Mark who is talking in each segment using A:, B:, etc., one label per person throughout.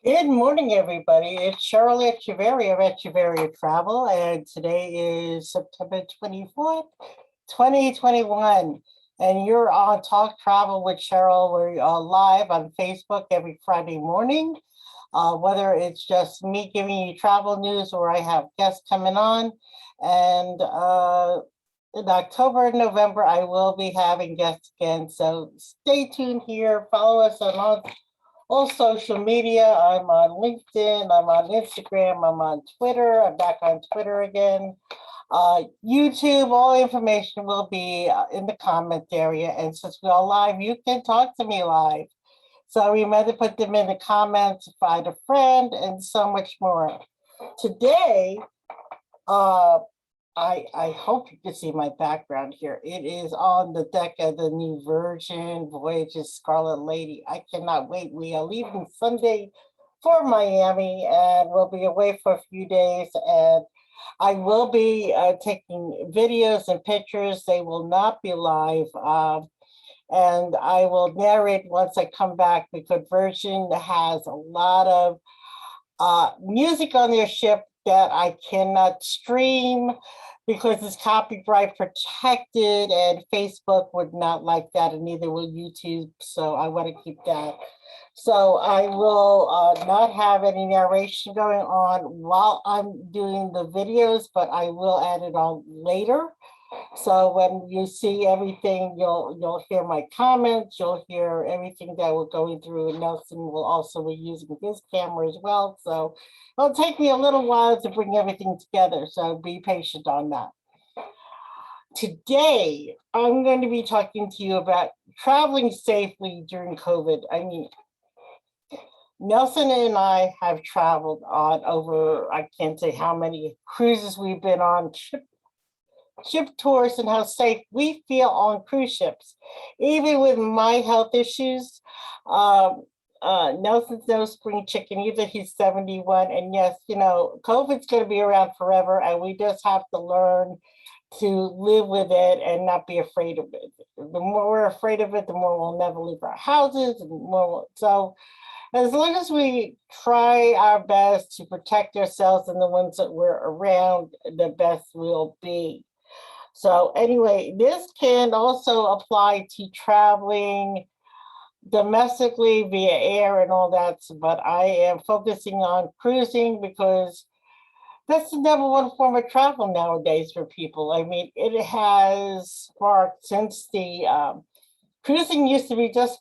A: Good morning, everybody. It's Cheryl Echeverria of Echeverria Travel, and today is September 24th, 2021. And you're on Talk Travel with Cheryl. We're live on Facebook every Friday morning, whether it's just me giving you travel news or I have guests coming on. And in October and November, I will be having guests again. So stay tuned here. Follow us on all social media. I'm on LinkedIn, I'm on Instagram, I'm on Twitter. I'm back on Twitter again. YouTube, all information will be in the comment area. And since we're all live, you can talk to me live. So remember to put them in the comments, find a friend, and so much more. Today, I hope you can see my background here. It is on the deck of the new Virgin Voyages Scarlet Lady. I cannot wait. We are leaving Sunday for Miami and we'll be away for a few days. And I will be taking videos and pictures. They will not be live. And I will narrate once I come back because Virgin has a lot of music on their ship that I cannot stream because it's copyright protected and Facebook would not like that, and neither will YouTube. So I want to keep that. So I will not have any narration going on while I'm doing the videos, but I will add it on later. So when you see everything, you'll hear my comments, you'll hear everything that we're going through, and Nelson will also be using his camera as well. So it'll take me a little while to bring everything together, so be patient on that. Today, I'm going to be talking to you about traveling safely during COVID. I mean, Nelson and I have traveled on over, I can't say how many cruises we've been on, ship tours, and how safe we feel on cruise ships. Even with my health issues, Nelson's no spring chicken either. He's 71. And yes, COVID's going to be around forever, and we just have to learn to live with it and not be afraid of it. The more we're afraid of it, the more we'll never leave our houses. And more, so as long as we try our best to protect ourselves and the ones that we're around, the best we'll be. So anyway, this can also apply to traveling domestically via air and all that, but I am focusing on cruising because that's the number one form of travel nowadays for people. I mean, it has sparked since the cruising used to be just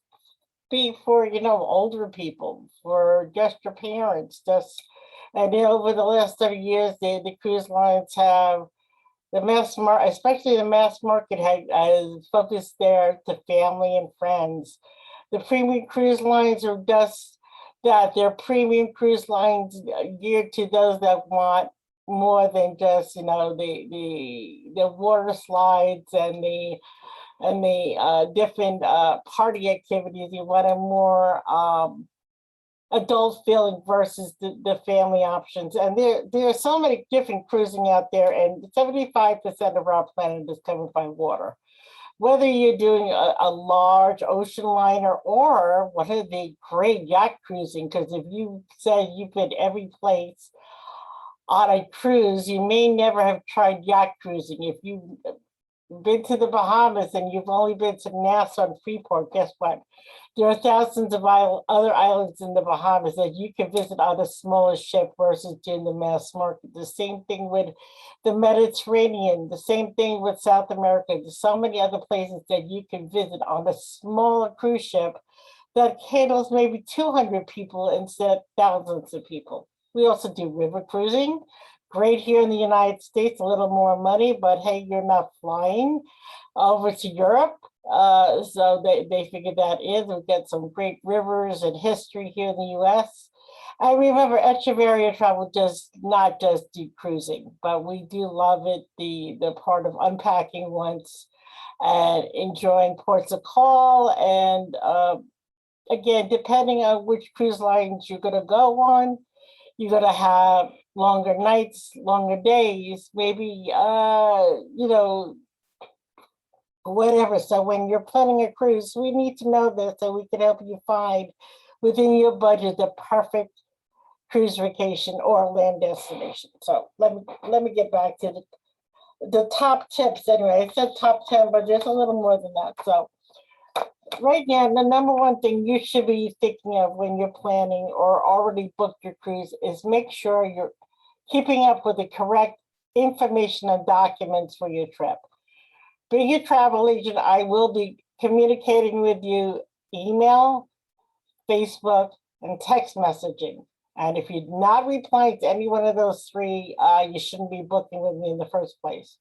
A: be for, older people, for just your parents, and over the last 30 years, the cruise lines have the mass market, especially the mass market, has focused there to family and friends. The premium cruise lines are just that. They're premium cruise lines geared to those that want more than just, the water slides and the different party activities. You want a more adult feeling versus the family options. And there are so many different cruising out there, and 75% of our planet is covered by water. Whether you're doing a large ocean liner or one of the great yacht cruising, because if you say you've been every place on a cruise, you may never have tried yacht cruising. If you've been to the Bahamas and you've only been to Nassau and Freeport, guess what? There are thousands of other islands in the Bahamas that you can visit on a smaller ship versus doing the mass market. The same thing with the Mediterranean, the same thing with South America. There's so many other places that you can visit on a smaller cruise ship that handles maybe 200 people instead of thousands of people. We also do river cruising. Great here in the United States, a little more money, but hey, you're not flying over to Europe. So they figured that in. We've got some great rivers and history here in the US. I remember Echeverria Travel does not just do cruising, but we do love it, the part of unpacking once and enjoying ports of call. And again, depending on which cruise lines you're going to go on, you're going to have longer nights, longer days, maybe, whatever. So when you're planning a cruise, we need to know this so we can help you find within your budget the perfect cruise vacation or land destination. So let me get back to the top tips. Anyway, I said top 10, but there's a little more than that. So right now, the number one thing you should be thinking of when you're planning or already booked your cruise is make sure you're keeping up with the correct information and documents for your trip. Being a travel agent, I will be communicating with you email, Facebook, and text messaging. And if you're not replying to any one of those three, you shouldn't be booking with me in the first place,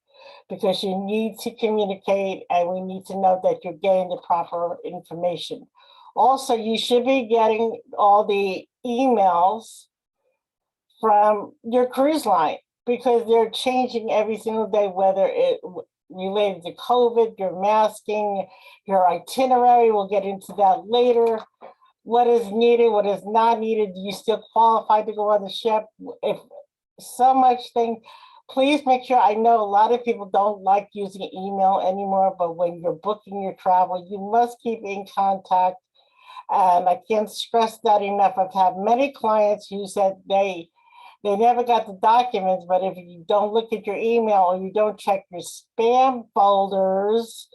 A: because you need to communicate and we need to know that you're getting the proper information. Also, you should be getting all the emails from your cruise line, because they're changing every single day, whether it related to COVID, your masking, your itinerary. We'll get into that later. What is needed, what is not needed. Do you still qualify to go on the ship? If so much thing, please make sure. I know a lot of people don't like using email anymore, but when you're booking your travel, you must keep in contact. And I can't stress that enough. I've had many clients who said they never got the documents, but if you don't look at your email or you don't check your spam folders,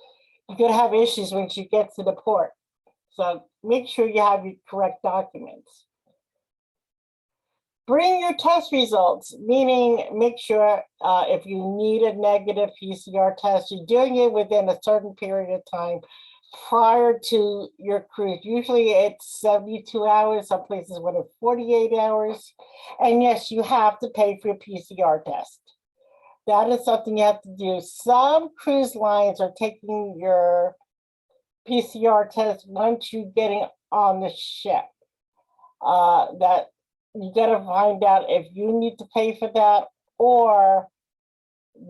A: you're gonna have issues once you get to the port. So make sure you have your correct documents. Bring your test results, meaning make sure if you need a negative PCR test, you're doing it within a certain period of time prior to your cruise. Usually it's 72 hours, some places with 48 hours. And yes, you have to pay for your PCR test. That is something you have to do. Some cruise lines are taking your PCR test once you're getting on the ship. That you got to find out if you need to pay for that or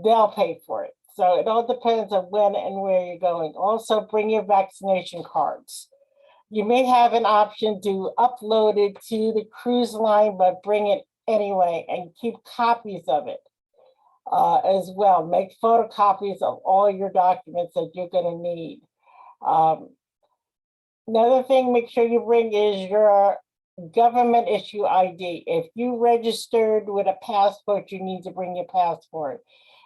A: they'll pay for it. So it all depends on when and where you're going. Also, bring your vaccination cards. You may have an option to upload it to the cruise line, but bring it anyway and keep copies of it as well. Make photocopies of all your documents that you're going to need. Another thing, make sure you bring is your government issue ID. If you registered with a passport, you need to bring your passport.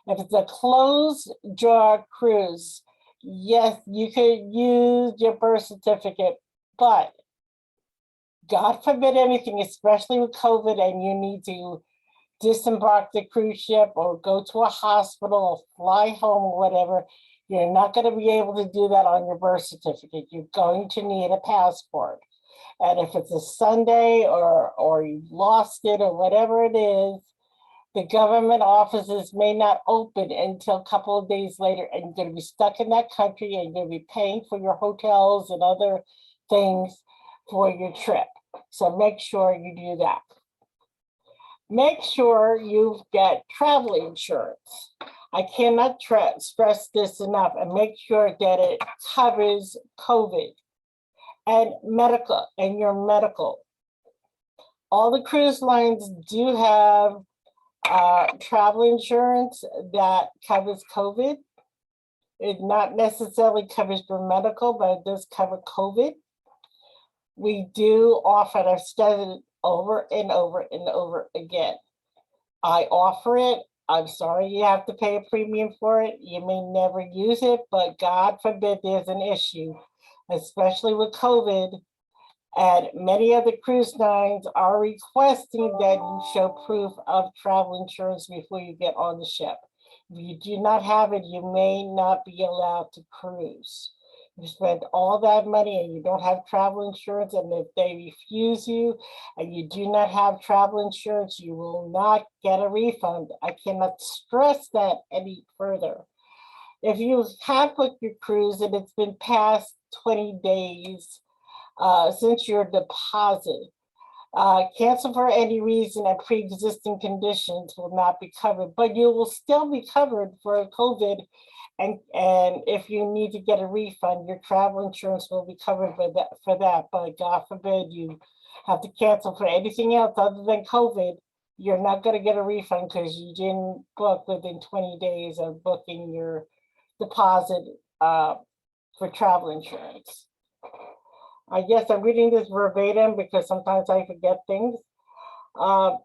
A: If it's a closed jaw cruise, yes, you could use your birth certificate, but God forbid anything, especially with COVID, and you need to disembark the cruise ship or go to a hospital or fly home or whatever, you're not going to be able to do that on your birth certificate. You're going to need a passport. And if it's a Sunday or you lost it or whatever it is, the government offices may not open until a couple of days later, and you're going to be stuck in that country and you're going to be paying for your hotels and other things for your trip. So make sure you do that. Make sure you've got travel insurance. I cannot stress this enough, and make sure that it covers COVID and medical and your medical. All the cruise lines do have travel insurance that covers COVID. It not necessarily covers your medical, but it does cover COVID. We do offer it. I've said it over and over and over again. I offer it. I'm sorry you have to pay a premium for it. You may never use it, but God forbid there's an issue, especially with COVID. And many other cruise lines are requesting that you show proof of travel insurance before you get on the ship. If you do not have it, you may not be allowed to cruise. You spend all that money and you don't have travel insurance, and if they refuse you and you do not have travel insurance, you will not get a refund. I cannot stress that any further. If you have booked your cruise and it's been past 20 days, since your deposit, cancel for any reason and pre-existing conditions will not be covered, but you will still be covered for COVID. And if you need to get a refund, your travel insurance will be covered for that. But God forbid you have to cancel for anything else other than COVID, you're not going to get a refund because you didn't book within 20 days of booking your deposit for travel insurance. I guess I'm reading this verbatim because sometimes I forget things. Um,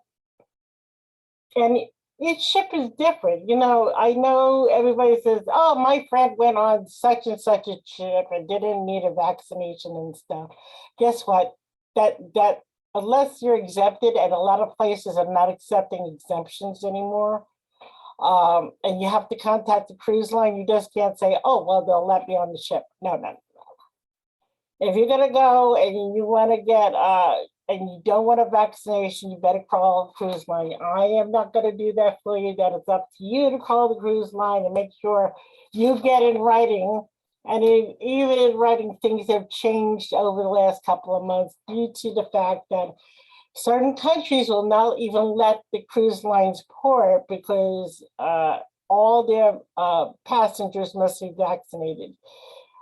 A: and each ship is different. You know, I know everybody says, oh, my friend went on such and such a ship and didn't need a vaccination and stuff. Guess what? That unless you're exempted, and a lot of places are not accepting exemptions anymore, and you have to contact the cruise line, you just can't say, oh, well, they'll let me on the ship. No, no. If you're gonna go and you want to get and you don't want a vaccination, you better call the cruise line. I am not gonna do that for you. That is up to you to call the cruise line and make sure you get in writing. And even in writing, things have changed over the last couple of months due to the fact that certain countries will not even let the cruise lines port because all their passengers must be vaccinated.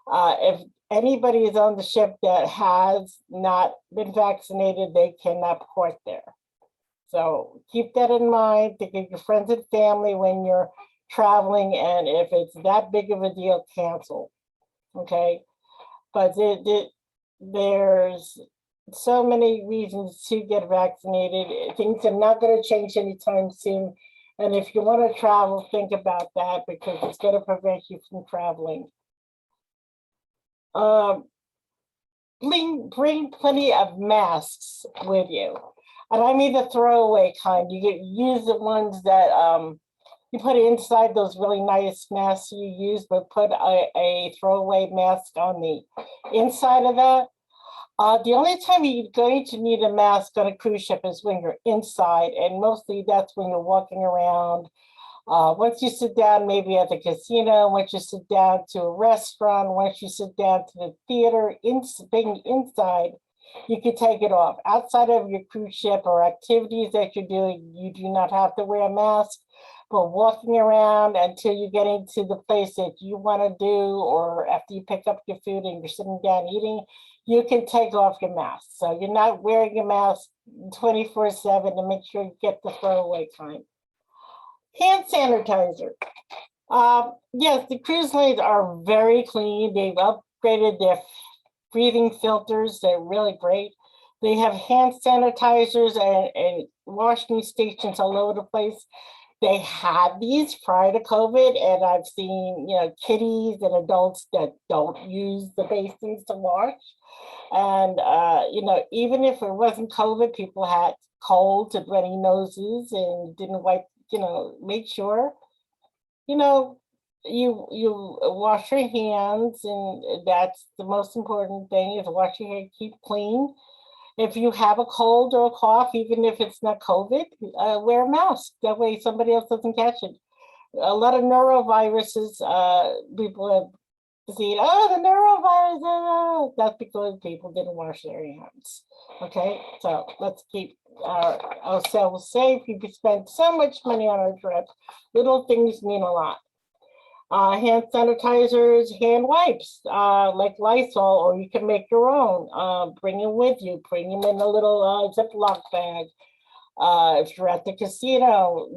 A: If anybody is on the ship that has not been vaccinated, they cannot port there. So keep that in mind. Think of your friends and family when you're traveling, and if it's that big of a deal, cancel. Okay, but there's so many reasons to get vaccinated. Things are not going to change anytime soon. And if you want to travel, think about that because it's going to prevent you from traveling. Bring plenty of masks with you. And I mean the throwaway kind. Use the ones that you put inside those really nice masks you use, but put a throwaway mask on the inside of that. The only time you're going to need a mask on a cruise ship is when you're inside, and mostly that's when you're walking around. Once you sit down, maybe at the casino, once you sit down to a restaurant, once you sit down to the theater, being inside, you can take it off. Outside of your cruise ship or activities that you're doing, you do not have to wear a mask. But walking around until you get into the place that you want to do, or after you pick up your food and you're sitting down eating, you can take off your mask. So you're not wearing a mask 24/7 to make sure you get the throwaway kind. Hand sanitizer. Yes, the cruise lines are very clean. They've upgraded their breathing filters. They're really great. They have hand sanitizers and washing stations all over the place. They had these prior to COVID, and I've seen, kiddies and adults that don't use the basins to wash. And, even if it wasn't COVID, people had colds and runny noses and didn't wipe, make sure, you wash your hands, and that's the most important thing is wash your hands, keep clean. If you have a cold or a cough, even if it's not COVID, wear a mask. That way somebody else doesn't catch it. A lot of neuroviruses, people have seen, oh, the neurovirus, that's because people didn't wash their hands. Okay, so let's keep ourselves safe. We spend so much money on our trip. Little things mean a lot. Hand sanitizers, hand wipes, like Lysol, or you can make your own. Bring them with you. Bring them in a little Ziploc bag. If you're at the casino,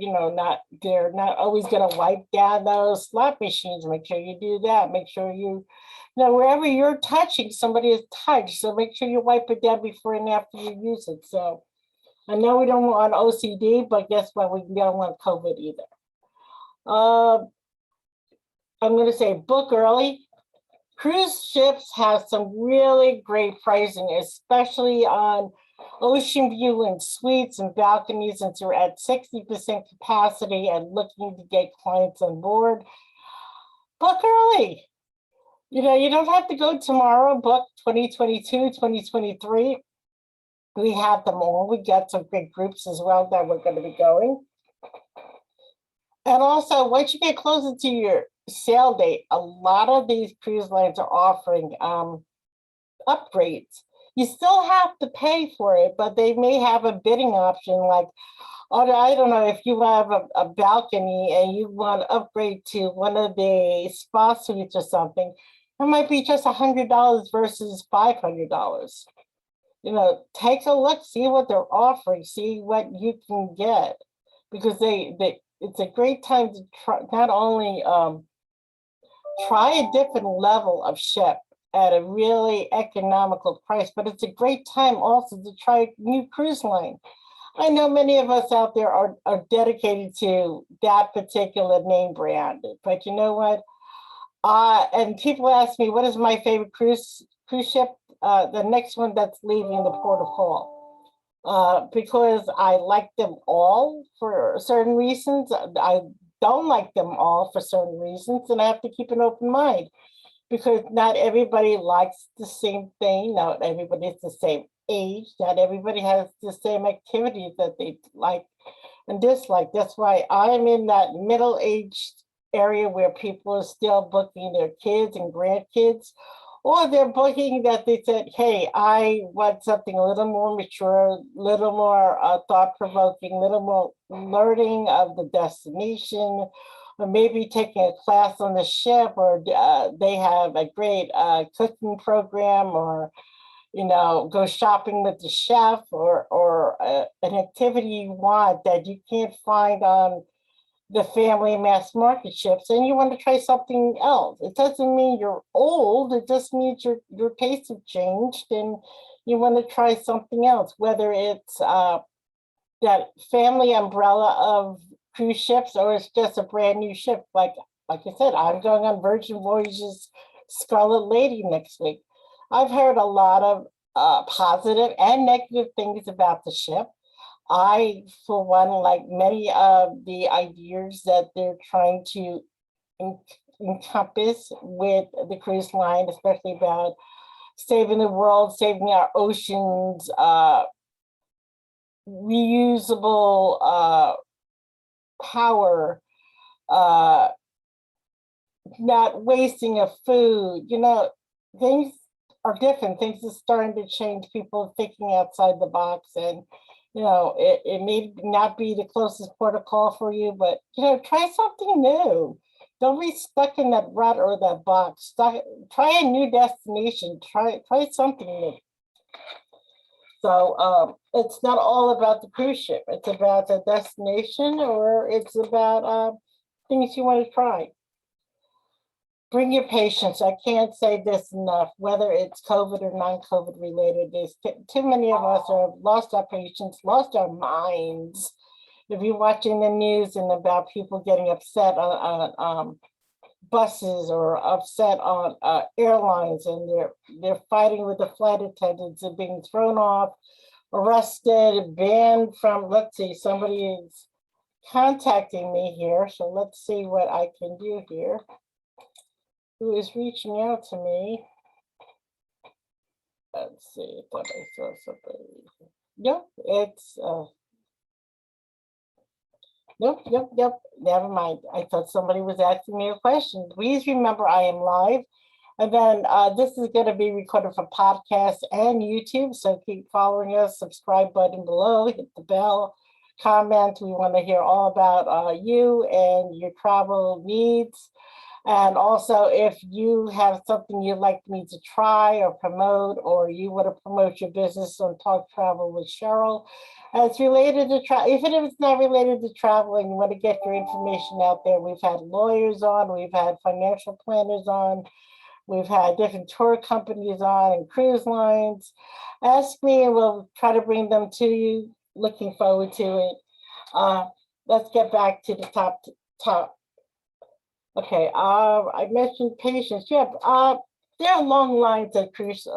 A: they're not always going to wipe down those slot machines. Make sure you do that. Make sure wherever you're touching, somebody is touched. So make sure you wipe it down before and after you use it. So I know we don't want OCD, but guess what? We don't want COVID either. I'm going to say book early. Cruise ships have some really great pricing, especially on ocean view and suites and balconies, since we're at 60% capacity and looking to get clients on board. Book early. You don't have to go tomorrow. Book 2022, 2023. We have them all. We got some big groups as well that we're going to be going. And also, once you get closer to your sail date, a lot of these cruise lines are offering upgrades. You still have to pay for it, but they may have a bidding option like, oh, I don't know, if you have a balcony and you want to upgrade to one of the spa suites or something, it might be just $100 versus $500. Take a look, see what they're offering, see what you can get, because it's a great time to try, not only try a different level of ship at a really economical price, but it's a great time also to try a new cruise line. I know many of us out there are dedicated to that particular name brand, but you know what? And people ask me, what is my favorite cruise ship? The next one that's leaving the Port of Call. Because I like them all for certain reasons. I don't like them all for certain reasons, and I have to keep an open mind because not everybody likes the same thing. Not everybody's the same age. Not everybody has the same activities that they like and dislike. That's why I'm in that middle-aged area where people are still booking their kids and grandkids, or they're booking that they said, hey, I want something a little more mature, a little more thought-provoking, a little more learning of the destination, or maybe taking a class on the ship, or they have a great cooking program, or go shopping with the chef, or an activity you want that you can't find on the family mass market ships, and you want to try something else. It doesn't mean you're old. It just means your tastes have changed and you want to try something else, whether it's that family umbrella of cruise ships or it's just a brand new ship. Like I said, I'm going on Virgin Voyages Scarlet Lady next week. I've heard a lot of positive and negative things about the ship. I, for one, like many of the ideas that they're trying to encompass with the cruise line, especially about saving the world, saving our oceans, reusable power, uh, not wasting of food. Things are different. Things are starting to change. People are thinking outside the box, and it may not be the closest port of call for you, but try something new. Don't be stuck in that rut or that box. Try a new destination. Try something new. So it's not all about the cruise ship. It's about the destination, or it's about things you want to try. Bring your patience. I can't say this enough, whether it's COVID or non-COVID related. There's too many of us have lost our patience, lost our minds. If you're watching the news and about people getting upset on buses or upset on airlines, and they're fighting with the flight attendants and being thrown off, arrested, banned from, let's see, somebody is contacting me here. So let's see what I can do here. Who is reaching out to me? Let's see, I thought I saw somebody. Yep, it's Yep. Never mind. I thought somebody was asking me a question. Please remember I am live. And then this is going to be recorded for podcast and YouTube. So keep following us, subscribe button below, hit the bell, comment. We want to hear all about you and your travel needs. And also, if you have something you'd like me to try or promote, or you want to promote your business on Talk Travel with Cheryl, it's related to travel, even if it's not related to traveling, you want to get your information out there. We've had lawyers on, we've had financial planners on, we've had different tour companies on and cruise lines. Ask me and we'll try to bring them to you. Looking forward to it. Let's get back to the top. Okay, I mentioned patience. Yeah, there are long lines at cruise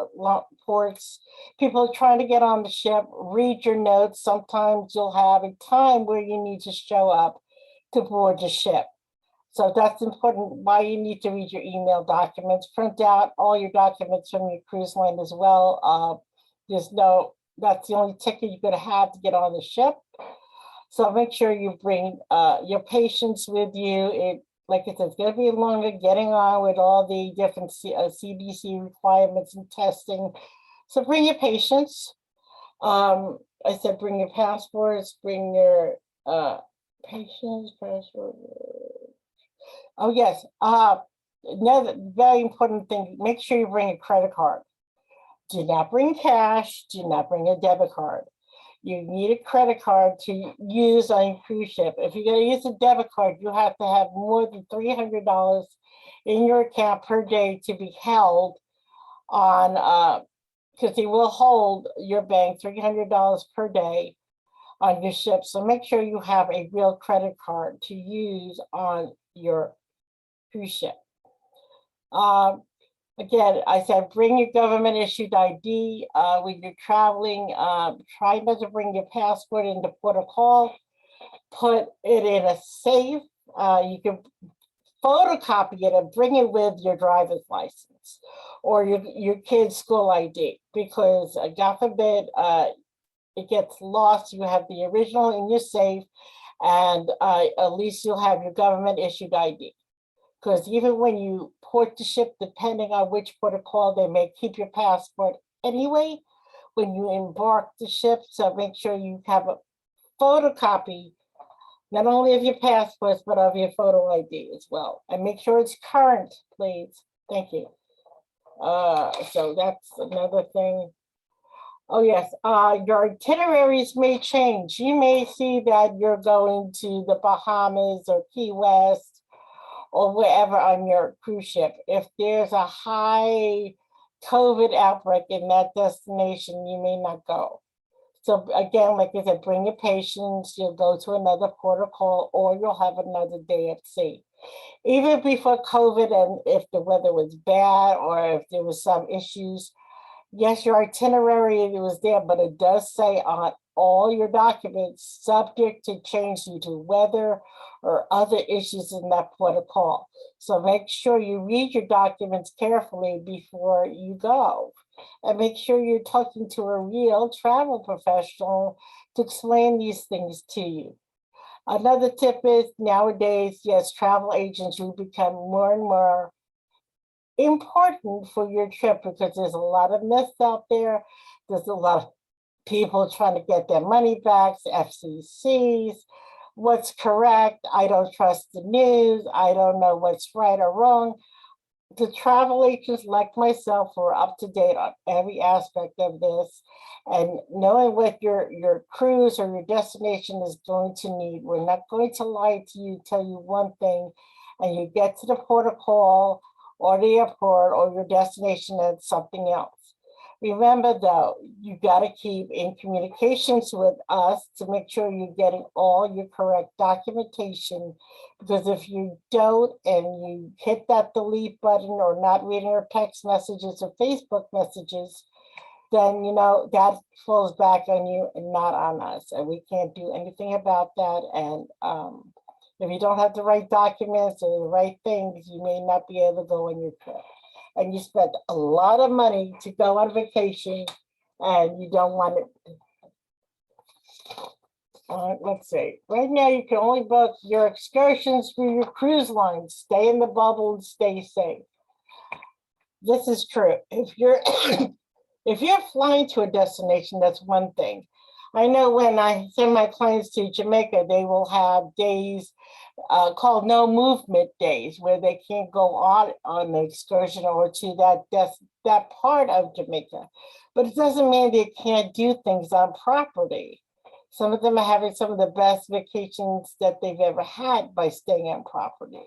A: ports. People are trying to get on the ship. Read your notes. Sometimes you'll have a time where you need to show up to board the ship. So that's important, why you need to read your email documents. Print out all your documents from your cruise line as well. That's the only ticket you're going to have to get on the ship. So make sure you bring your patience with you. Like I said, it's going to be longer getting on with all the different CDC requirements and testing. So bring your patience. I said bring your passports, bring your patience, passport. Oh, yes. Another very important thing, make sure you bring a credit card. Do not bring cash. Do not bring a debit card. You need a credit card to use on a cruise ship. If you're going to use a debit card, you have to have more than $300 in your account per day to be held on, because they will hold your bank $300 per day on your ship. So make sure you have a real credit card to use on your cruise ship. Again, I said, bring your government issued ID when you're traveling. Try not to bring your passport into port of call. Put it in a safe. You can photocopy it and bring it with your driver's license or your kid's school ID, because God forbid it gets lost. You have the original in your safe, and at least you'll have your government issued ID. Because even when you port the ship, depending on which port of call, they may keep your passport anyway when you embark the ship. So make sure you have a photocopy, not only of your passports, but of your photo ID as well. And make sure it's current, please. Thank you. So that's another thing. Oh, yes, your itineraries may change. You may see that you're going to the Bahamas or Key West or wherever on your cruise ship. If there's a high COVID outbreak in that destination, you may not go. So again, like I said, bring your patients, you'll go to another port of call, or you'll have another day at sea. Even before COVID, and if the weather was bad or if there was some issues, yes, your itinerary was there, but it does say on all your documents, subject to change due to weather or other issues in that port of call. So make sure you read your documents carefully before you go. And make sure you're talking to a real travel professional to explain these things to you. Another tip is nowadays, yes, travel agents will become more and more important for your trip, because there's a lot of myths out there. There's a lot of people trying to get their money back, FCCs, what's correct. I don't trust the news. I don't know what's right or wrong. The travel agents like myself who are up to date on every aspect of this, and knowing what your cruise or your destination is going to need. We're not going to lie to you, tell you one thing, and you get to the port of call or the airport or your destination and something else. Remember though, you got to keep in communications with us to make sure you're getting all your correct documentation, because if you don't and you hit that delete button or not reading your text messages or Facebook messages, then that falls back on you and not on us, and we can't do anything about that. And if you don't have the right documents or the right things, you may not be able to go on your trip. And you spent a lot of money to go on vacation, and you don't want it. Let's see. Right now, you can only book your excursions through your cruise lines. Stay in the bubble and stay safe. This is true. If you're if you're flying to a destination, that's one thing. I know when I send my clients to Jamaica, they will have days called no movement days, where they can't go on an excursion or to that part of Jamaica. But it doesn't mean they can't do things on property. Some of them are having some of the best vacations that they've ever had by staying on property.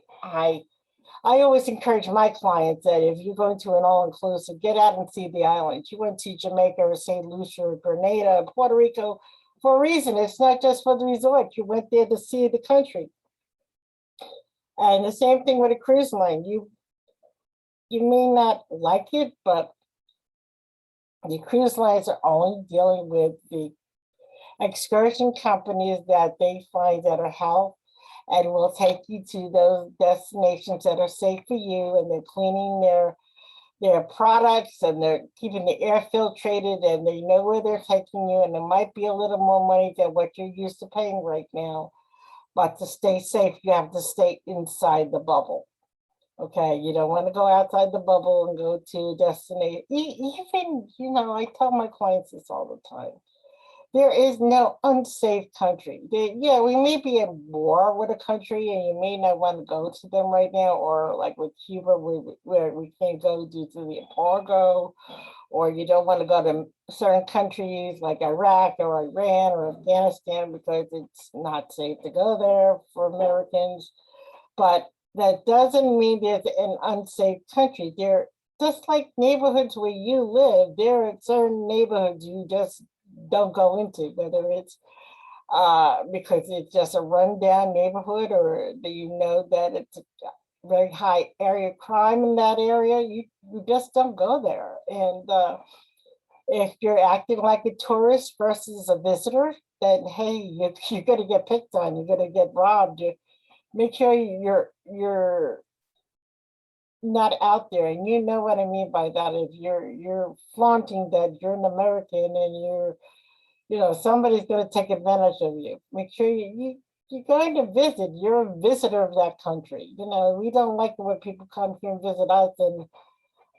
A: I always encourage my clients that if you're going to an all-inclusive, get out and see the islands. You went to Jamaica or St. Lucia or Grenada or Puerto Rico for a reason. It's not just for the resort. You went there to see the country. And the same thing with a cruise line. You may not like it, but the cruise lines are only dealing with the excursion companies that they find that are health and will take you to those destinations that are safe for you, and they're cleaning their products, and they're keeping the air filtrated, and they know where they're taking you, and it might be a little more money than what you're used to paying right now. But to stay safe, you have to stay inside the bubble. Okay, you don't want to go outside the bubble and go to a destination. Even, I tell my clients this all the time. There is no unsafe country. Yeah, we may be at war with a country and you may not want to go to them right now, or like with Cuba, where we can't go due to the embargo, or you don't want to go to certain countries like Iraq or Iran or Afghanistan because it's not safe to go there for Americans. But that doesn't mean there's an unsafe country. There, just like neighborhoods where you live, there are certain neighborhoods you just don't go into, whether it's because it's just a rundown neighborhood, or do you know that it's a very high area crime in that area, you just don't go there. And if you're acting like a tourist versus a visitor, then hey, you're gonna get picked on, you're gonna get robbed. Make sure you're not out there, and you know what I mean by that. If you're flaunting that you're an American and somebody's going to take advantage of you. Make sure you're going to visit. You're a visitor of that country. We don't like it when people come here and visit us and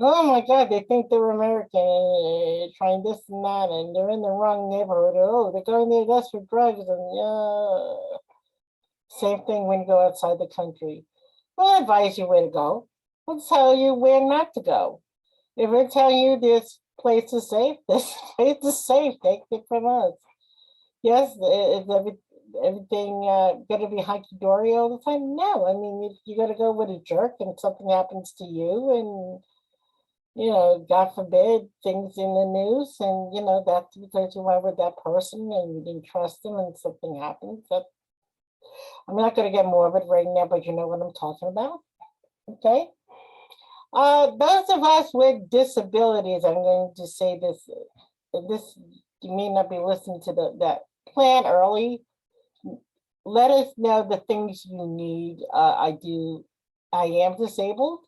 A: oh my God, they think they're American and trying this and that, and they're in the wrong neighborhood. Oh, they're going there just for drugs, and yeah. Same thing when you go outside the country. We'll advise you where to go. We'll tell you where not to go. If we're telling you this place is safe, this place is safe. Take it from us. Yes, is everything going to be hunky-dory all the time? No. I mean, you got to go with a jerk and something happens to you and, God forbid, things in the news and, that's because you went with that person and you didn't trust them and something happens. I'm not going to get more of it right now, but you know what I'm talking about. Okay. Those of us with disabilities, I'm going to say this, you may not be listening to that plan early. Let us know the things you need. I am disabled.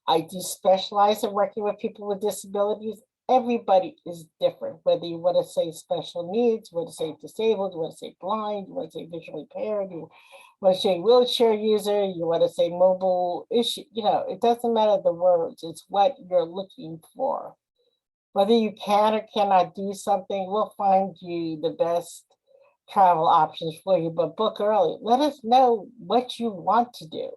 A: I do specialize in working with people with disabilities. Everybody is different, whether you want to say special needs, you want to say disabled, you want to say blind, you want to say visually impaired, you want to say wheelchair user, you want to say mobile issue, it doesn't matter the words, it's what you're looking for. Whether you can or cannot do something, we'll find you the best travel options for you, but book early. Let us know what you want to do.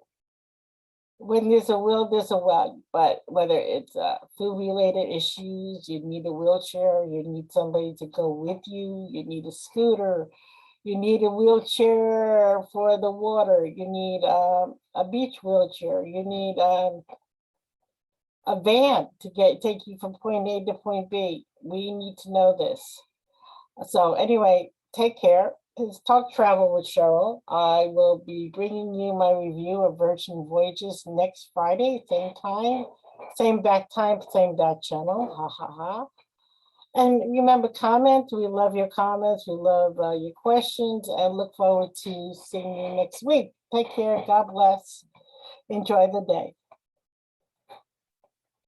A: When there's a will, there's a way. But whether it's food-related issues, you need a wheelchair, you need somebody to go with you, you need a scooter, you need a wheelchair for the water, you need a beach wheelchair, you need a van to take you from point A to point B. We need to know this. So anyway, take care. It's Talk Travel with Cheryl. I will be bringing you my review of Virgin Voyages next Friday, same time, same back time, same back channel. Ha ha ha. And remember, comments. We love your comments. We love your questions, and look forward to seeing you next week. Take care. God bless. Enjoy the day.